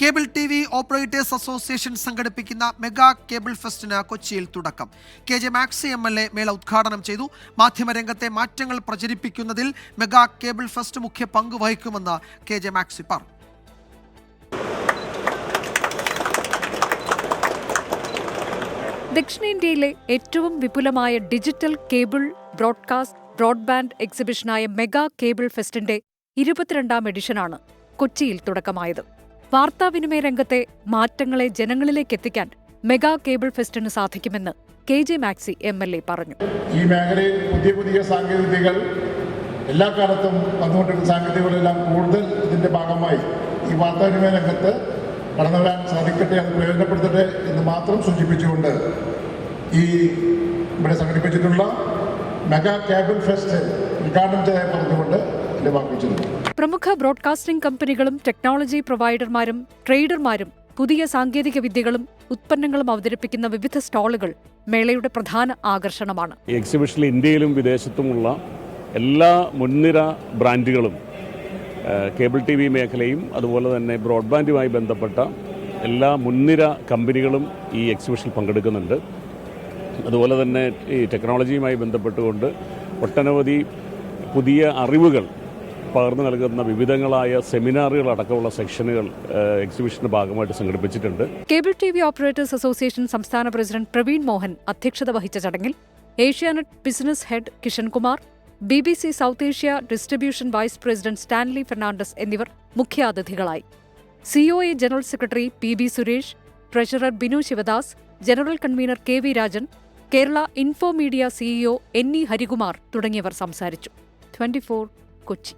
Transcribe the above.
Cable TV operators association സംഘടിപ്പിക്കുന്ന mega cable ഫെസ്റ്റിന് കൊച്ചിയിൽ തുടക്കം. KJ മാക്സി MLA മേള ഉദ്ഘാടനം ചെയ്തു. മാധ്യമരംഗത്തെ മാറ്റങ്ങൾ പ്രചരിപ്പിക്കുന്നതിൽ മെഗാ കേബിൾ ഫെസ്റ്റ് മുഖ്യ പങ്ക് വഹിക്കുമെന്ന് KJ മാക്സി പറഞ്ഞു. ദക്ഷിണേന്ത്യയിലെ ഏറ്റവും വിപുലമായ ഡിജിറ്റൽ കേബിൾ ബ്രോഡ്ബാൻഡ് എക്സിബിഷനായ മെഗാ കേബിൾ ഫെസ്റ്റിന്റെ 22ാം എഡിഷനാണ് കൊച്ചിയിൽ തുടക്കമായത്. വാർത്താവിനിമയ രംഗത്തെ മാറ്റങ്ങളെ ജനങ്ങളിലേക്ക് എത്തിക്കാൻ മെഗാ കേബിൾ ഫെസ്റ്റിന് സാധിക്കുമെന്ന് KJ മാക്സി MLA പറഞ്ഞു. ഈ മേഖലയിൽ പുതിയ സാങ്കേതികതകൾ എല്ലാ കാലത്തും വന്നുകൊണ്ടിരുന്ന സാങ്കേതികതകളെല്ലാം കൂടുതൽ ഇതിന്റെ ഭാഗമായി ഈ വാർത്താവിനിമയ രംഗത്ത് കടന്നു വരാൻ സാധിക്കട്ടെ, അത് പ്രയോജനപ്പെടുത്തട്ടെ എന്ന് മാത്രം സൂചിപ്പിച്ചുകൊണ്ട് ഈ ഇവിടെ സംഘടിപ്പിച്ചിട്ടുള്ള മെഗാ കേബിൾ ഫെസ്റ്റ് ഉദ്ഘാടനം ചെയ്യാൻ പറഞ്ഞുകൊണ്ട് എന്റെ വാക്കുവെച്ചിരുന്നു. പ്രമുഖ ബ്രോഡ്കാസ്റ്റിംഗ് കമ്പനികളും ടെക്നോളജി പ്രൊവൈഡർമാരും ട്രേഡർമാരും പുതിയ സാങ്കേതിക വിദ്യകളും ഉത്പന്നങ്ങളും അവതരിപ്പിക്കുന്ന വിവിധ സ്റ്റാളുകൾ മേളയുടെ പ്രധാന ആകർഷണമാണ്. ഈ എക്സിബിഷനിൽ ഇന്ത്യയിലും വിദേശത്തുമുള്ള എല്ലാ മുൻനിര ബ്രാൻഡുകളും കേബിൾ TV മേഖലയും അതുപോലെ തന്നെ ബ്രോഡ്ബാൻഡുമായി ബന്ധപ്പെട്ട എല്ലാ മുൻനിര കമ്പനികളും ഈ എക്സിബിഷനിൽ പങ്കെടുക്കുന്നുണ്ട്. അതുപോലെ തന്നെ ഈ ടെക്നോളജിയുമായി ബന്ധപ്പെട്ടുകൊണ്ട് ഒട്ടനവധി പുതിയ അറിവുകൾ പകർന്നു നൽകുന്ന വിവിധങ്ങളായ സെമിനാറുകൾ അടക്കമുള്ള സെക്ഷനുകൾ എക്സിബിഷന്റെ ഭാഗമായിട്ട് സംഘടിപ്പിച്ചിട്ടുണ്ട്. കേബിൾ TV ഓപ്പറേറ്റേഴ്സ് അസോസിയേഷൻ സംസ്ഥാന പ്രസിഡന്റ് പ്രവീൺ മോഹൻ അധ്യക്ഷത വഹിച്ച ചടങ്ങിൽ Asianet business head Kishan Kumar, BBC south Asia distribution vice president Stanley Fernandes എന്നിവർ മുഖ്യാതിഥികളായി. COA general secretary PB Suresh, treasurer Binu Sivadas, general convener KV Rajan, Kerala info media CEO NE Harikumar തുടങ്ങിയവർ സംസാരിച്ചു. 24 കൊച്ചി.